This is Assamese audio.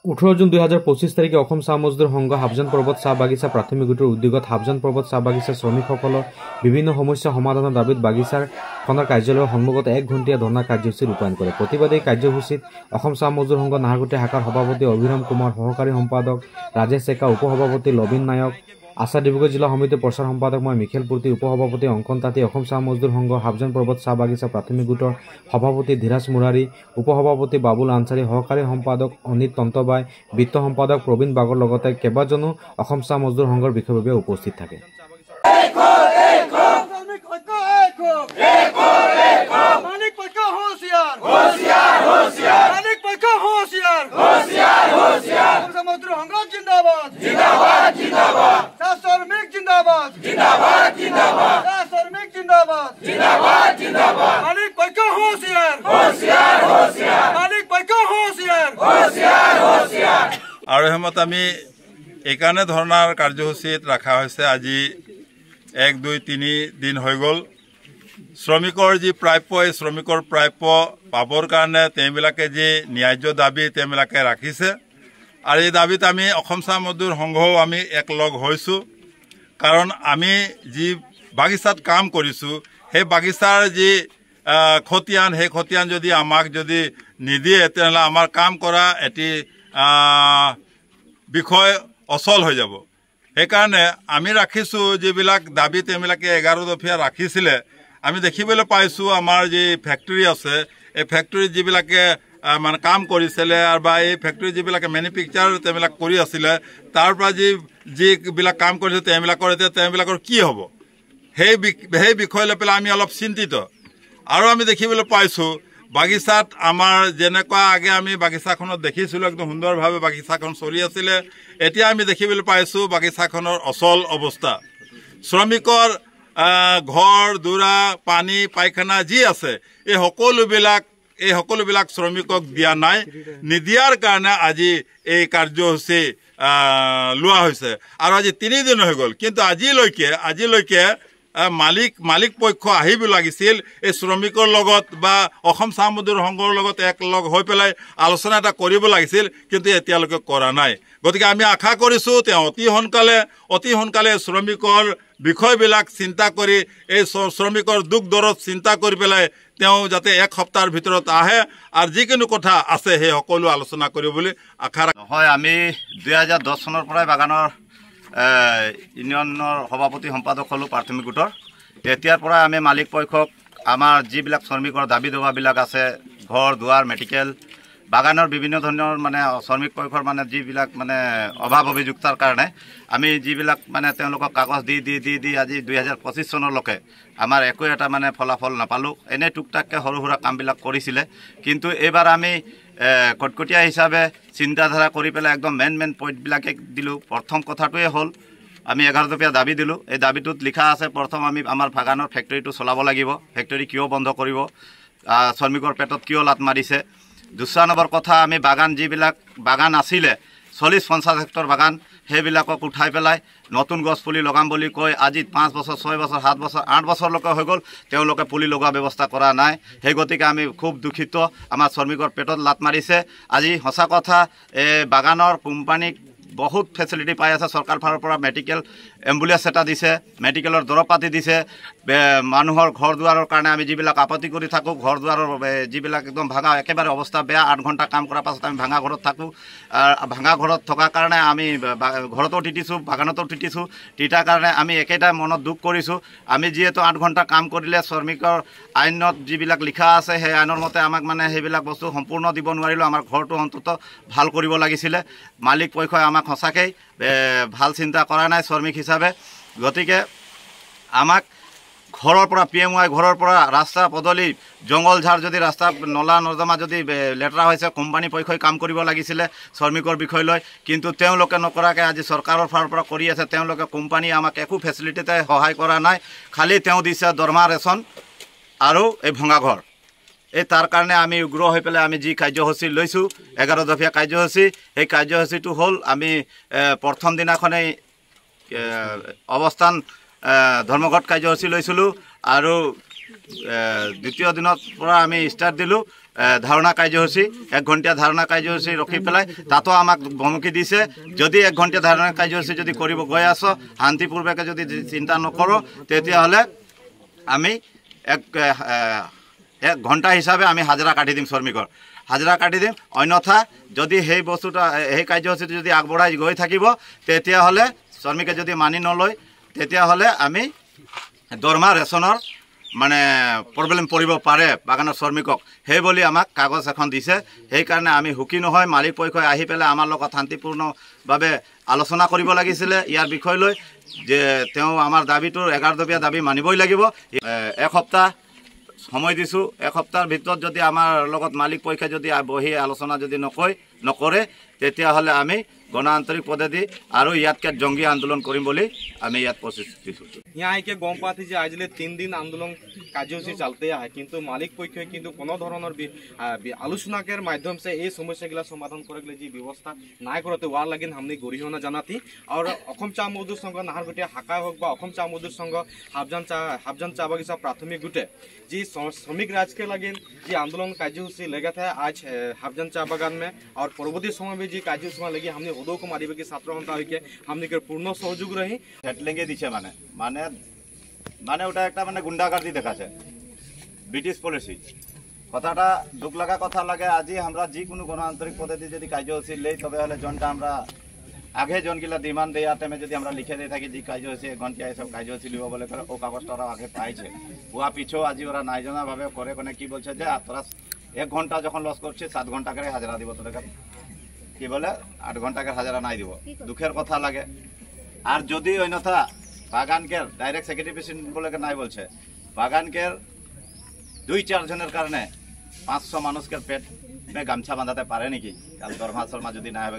18 জুন 2025 তাৰিখে অসম চাহ মজদুৰ সংঘ হাফজান পৰ্বত চাহ বাগিচা প্ৰাথমিক গোটৰ উদ্যোগত হাফজান পৰ্বত চাহ বাগিচাৰ শ্ৰমিকসকলৰ বিভিন্ন সমস্যা সমাধানৰ দাবীত বাগিচাৰ খনৰ কাৰ্যালয়ৰ সন্মুখত 1 ঘণ্টীয়া ধৰ্ণা কাৰ্যসূচী ৰূপায়ণ কৰে। প্ৰতিবাদী কাৰ্যসূচীত অসম চাহ মজদুৰ সংঘ নাহৰকটীয়া শাখাৰ সভাপতি অভিৰাম কুমাৰ, সহকাৰী সম্পাদক ৰাজেশ চেকা, উপসভাপতি লবিন নায়ক, আশা ডিব্ৰুগড় জিলা সমিতিৰ প্ৰচাৰ সম্পাদক মই মিখেল পুৰ্তি, উপসভাপতি অংকন তাঁতী, অসম চাহ মজদুৰ সংঘ হাফজান পৰ্বত চাহ বাগিচা প্ৰাথমিক গোটৰ সভাপতি ধীৰাজ মুৰাৰী, উপসভাপতি বাবুল আনচাৰী, সহকাৰী সম্পাদক অনিত তন্তবাই, বিত্ত সম্পাদক প্ৰবীণ বাগৰ লগতে কেইবাজনো অসম চাহ মজদুৰ সংঘৰ বিষয়ববীয়া উপস্থিত থাকে। আৰু হেমত আমি এইকাৰণে ধৰ্ণাৰ কাৰ্যসূচীত ৰখা হৈছে। আজি 1, 2, 3 দিন হৈ গ'ল। শ্ৰমিকৰ যি প্ৰাপ্য, এই শ্ৰমিকৰ প্ৰাপ্য পাবৰ কাৰণে তেওঁবিলাকে যি ন্যায্য দাবী তেওঁবিলাকে ৰাখিছে। আৰু এই দাবীত আমি অসম চাহ মজদুৰ সংঘও আমি একলগ হৈছোঁ। কাৰণ আমি যি বাগিচাত কাম কৰিছোঁ, সেই বাগিচাৰ যি খতিয়ান, সেই খতিয়ান যদি আমাক যদি নিদিয়ে তেনেহ'লে আমাৰ কাম কৰা এটি বিষয় অচল হৈ যাব। সেইকাৰণে আমি ৰাখিছোঁ যিবিলাক দাবী তেওঁবিলাকে 11 দফীয়া ৰাখিছিলে। আমি দেখিবলৈ পাইছোঁ আমাৰ যি ফেক্টৰী আছে, এই ফেক্টৰীত যিবিলাকে মানে কাম কৰিছিলে আৰু বা এই ফেক্টৰী যিবিলাকে মেনুফেকচাৰ তেওঁবিলাক কৰি আছিলে, তাৰ পৰা যিবিলাক কাম কৰিছে তেওঁবিলাকৰ এতিয়া তেওঁবিলাকৰ কি হ'ব, সেই বিষয় লৈ পেলাই আমি অলপ চিন্তিত। আৰু আমি দেখিবলৈ পাইছোঁ বাগিচাত আমাৰ যেনেকুৱা আগে আমি বাগিচাখনত দেখিছিলোঁ একদম সুন্দৰভাৱে বাগিচাখন চলি আছিলে, এতিয়া আমি দেখিবলৈ পাইছোঁ বাগিচাখনৰ অচল অৱস্থা। শ্ৰমিকৰ ঘৰ দুৰা, পানী পায়খানা যি আছে এই সকলোবিলাক শ্ৰমিকক দিয়া নাই। নিদিয়াৰ কাৰণে আজি এই কাৰ্যসূচী লোৱা হৈছে। আৰু আজি 3 দিন হৈ গ'ল, কিন্তু আজিলৈকে মালিক পক্ষ আহিব লাগিছিল এই শ্ৰমিকৰ লগত বা অসম চাহ মজদুৰ সংঘৰ লগত একলগ হৈ পেলাই আলোচনা এটা কৰিব লাগিছিল, কিন্তু এতিয়ালৈকে কৰা নাই। গতিকে আমি আশা কৰিছোঁ তেওঁ অতি সোনকালে শ্ৰমিকৰ বিষয়বিলাক চিন্তা কৰি এই শ্ৰমিকৰ দুখ দৰদ চিন্তা কৰি পেলাই তেওঁ যাতে 1 সপ্তাহৰ ভিতৰত আহে আৰু যিকোনো কথা আছে সেই সকলো আলোচনা কৰিব বুলি আশা হয়। আমি 2010 চনৰ পৰাই বাগানৰ ইউনিয়নৰ সভাপতি সম্পাদক হ'লোঁ প্ৰাথমিক গোটৰ। এতিয়াৰ পৰা আমি মালিক পক্ষক আমাৰ যিবিলাক শ্ৰমিকৰ দাবী দবাবিলাক আছে, ঘৰ দুৱাৰ, মেডিকেল, বাগানৰ বিভিন্ন ধৰণৰ মানে শ্ৰমিক পক্ষৰ মানে যিবিলাক মানে অভাৱ অভিযোগতাৰ কাৰণে আমি যিবিলাক মানে তেওঁলোকক কাগজ দি আজি 2025 চনলৈকে আমাৰ একো এটা মানে ফলাফল নাপালোঁ। এনেই টুকটাককৈ সৰু সুৰা কামবিলাক কৰিছিলে, কিন্তু এইবাৰ আমি কটকটীয়া হিচাপে চিন্তাধাৰা কৰি পেলাই একদম মেইন পইণ্টবিলাকে দিলোঁ। প্ৰথম কথাটোৱে হ'ল আমি 11 দফীয়া দাবী দিলোঁ। এই দাবীটোত লিখা আছে প্ৰথম আমি আমাৰ বাগানৰ ফেক্টৰীটো চলাব লাগিব। ফেক্টৰী কিয় বন্ধ কৰিব, শ্ৰমিকৰ পেটত কিয় লাট মাৰিছে। 2 নম্বৰ কথা, আমি যিবিলাক বাগান আছিলে 40-50 হেক্টৰ বাগান, সেইবিলাকক উঠাই পেলাই নতুন গছ পুলি লগাম বুলি কৈ আজি 5 বছৰ, 6 বছৰ, 7 বছৰ, 8 বছৰলৈকে হৈ গ'ল, তেওঁলোকে পুলি লগোৱা ব্যৱস্থা কৰা নাই। সেই গতিকে আমি খুব দুখিত। আমাৰ শ্ৰমিকৰ পেটত লাট মাৰিছে। আজি সঁচা কথা, বাগানৰ কোম্পানীক বহুত ফেচিলিটি পাই আছে। চৰকাৰ ফালৰ পৰা মেডিকেল এম্বুলেন্স এটা দিছে, মেডিকেলৰ দৰৱ পাতি দিছে। মানুহৰ ঘৰ দুৱাৰৰ কাৰণে আমি যিবিলাক আপত্তি কৰি থাকোঁ, ঘৰ দুৱাৰৰ যিবিলাক একদম ভাঙা একেবাৰে অৱস্থা বেয়া, 8 ঘণ্টা কাম কৰাৰ পাছত আমি ভাঙা ঘৰত থাকোঁ। ভাঙা ঘৰত থকাৰ কাৰণে আমি ঘৰতো তিতিছোঁ, বাগানতো তিতিছোঁ। তিতাৰ কাৰণে আমি একেটাই মনত দুখ কৰিছোঁ। আমি যিহেতু 8 ঘণ্টা কাম কৰিলে শ্ৰমিকৰ আইনত যিবিলাক লিখা আছে সেই আইনৰ মতে আমাক মানে সেইবিলাক বস্তু সম্পূৰ্ণ দিব নোৱাৰিলোঁ। আমাৰ ঘৰটো অন্ততঃ ভাল কৰিব লাগিছিলে। মালিক পক্ষই আমাক সঁচাকৈ ভাল চিন্তা কৰা নাই শ্ৰমিক হিচাপে। গতিকে আমাক ঘৰৰ পৰা PMY ঘৰৰ পৰা ৰাস্তা পদূলি জংঘল ঝাৰ যদি ৰাস্তা নলা নৰ্দমা যদি লেতেৰা হৈছে, কোম্পানী পক্ষই কাম কৰিব লাগিছিলে শ্ৰমিকৰ বিষয় লৈ, কিন্তু তেওঁলোকে নকৰাকৈ আজি চৰকাৰৰ ফালৰ পৰা কৰি আছে। তেওঁলোকে কোম্পানী আমাক একো ফেচিলিটিতে সহায় কৰা নাই। খালি তেওঁ দিছে দৰমহা ৰেচন আৰু এই ভঙা ঘৰ। তাৰ কাৰণে আমি উগ্ৰ হৈ পেলাই আমি যি কাৰ্যসূচী লৈছোঁ 11 দফীয়া কাৰ্যসূচী, সেই কাৰ্যসূচীটো হ'ল আমি প্ৰথম দিনাখনেই অৱস্থান ধৰ্মঘট কাৰ্যসূচী লৈছিলোঁ আৰু দ্বিতীয় দিনৰ পৰা আমি ষ্টাৰ্ট দিলোঁ ধাৰণা কাৰ্যসূচী 1 ঘণ্টীয়া ধাৰণা কাৰ্যসূচী ৰখি পেলাই তাতো আমাক ভমকি দিছে যদি 1 ঘণ্টীয়া ধাৰণা কাৰ্যসূচী যদি কৰিব গৈ আছো শান্তিপূৰ্বকে যদি চিন্তা নকৰোঁ তেতিয়াহ'লে আমি 1 ঘণ্টা হিচাপে আমি হাজিৰা কাটি দিম শ্ৰমিকৰ হাজিৰা কাটি দিম অন্যথা যদি সেই বস্তুটা সেই কাৰ্যসূচীটো যদি আগবঢ়াই গৈ থাকিব তেতিয়াহ'লে শ্ৰমিকে যদি মানি নলয় তেতিয়াহ'লে আমি দৰমহা ৰেচনৰ মানে প্ৰব্লেম পৰিব পাৰে বাগানৰ শ্ৰমিকক সেই বুলি আমাক কাগজ এখন দিছে সেইকাৰণে আমি হুকি নহয় মালিক পক্ষই আহি পেলাই আমাৰ লগত শান্তিপূৰ্ণভাৱে আলোচনা কৰিব লাগিছিলে ইয়াৰ বিষয় লৈ যে তেওঁ আমাৰ দাবীটোৰ 11 দফীয়া দাবী মানিবই লাগিব 1 সপ্তাহ সময় দিছোঁ 1 সপ্তাহৰ ভিতৰত যদি আমাৰ লগত মালিক পক্ষই যদি বহি আলোচনা যদি নকৰে তেতিয়াহ'লে আমি গণ আন্তৰিক পদ্ধতি আৰু ইয়াতকৈ জংগী আন্দোলন কৰিম বুলি আমি ইয়াত প্ৰস্তুত দিছোঁ यहाँ आके गम पाती जे आज 3 दिन आंदोलन कार्यसूची चलते है किंतु मालिक पक्ष किंतु कोनो धৰণৰ आलोचना के माध्यम से ये समस्या गिला समाधान करे जी व्यवस्था নাই करते वार লাগিন हमने गरिहना जानाती और অসম চাহ মজদুৰ সংঘ নাহৰকটীয়া শাখা হোক বা অসম চাহ মজদুৰ সংঘ হাবজান চাহ বাগিচা प्राथमिक गुटे जी श्रमिक राज के लगिन जी आंदोलन कार्यसूची लगा था आज हाबजान चाह बागान में और परवर्ती समय में जी कार्यसूची में लगी हमने उदो कुमार की छात्र संस्था होके हमने के पूर्ण सहयोग रही হেটলেঙ্গে দিছে মানে মানে ওটা একটা মানে গুন্ডাগার্দি দেখাছে ব্রিটিশ পলিসি কথাটা দুঃখ লাগা কথা লাগে আজি আমরা যে কোনো গণ আন্তরিক পদ্ধতি যদি কার্যসূচী লই তবে হলে জনটা আমরা আগে জনগিলা ডিমান্ড দেওয়া টাইমে যদি আমরা লিখে দিয়ে থাকি যে কার্যসূচী 1 ঘণ্টা এসব কার্যসূচী লিব বলে ও কাগজটা ওরা আগে পাইছে হুয়া পিছু আজি ওরা নাই জানাভাবে করে কোনে কি বলছে যে তোরা 1 ঘণ্টা যখন লস করছে 7 ঘণ্টা করে হাজিরা দিব তোদের কি বলে 8 ঘণ্টা করে হাজিরা নাই দিব দুঃখের কথা লাগে আর যদি অন্যথা বাগানকের ডাইরেক্ট সেক্রেটারি প্রেসিডেন্ট বলে নাই বলছে বাগানকের 2-4 জনের কারণে 500 মানুষকে পেট গামছা বাঁধাতে পারে নাকি কাল দরমা যদি না হবে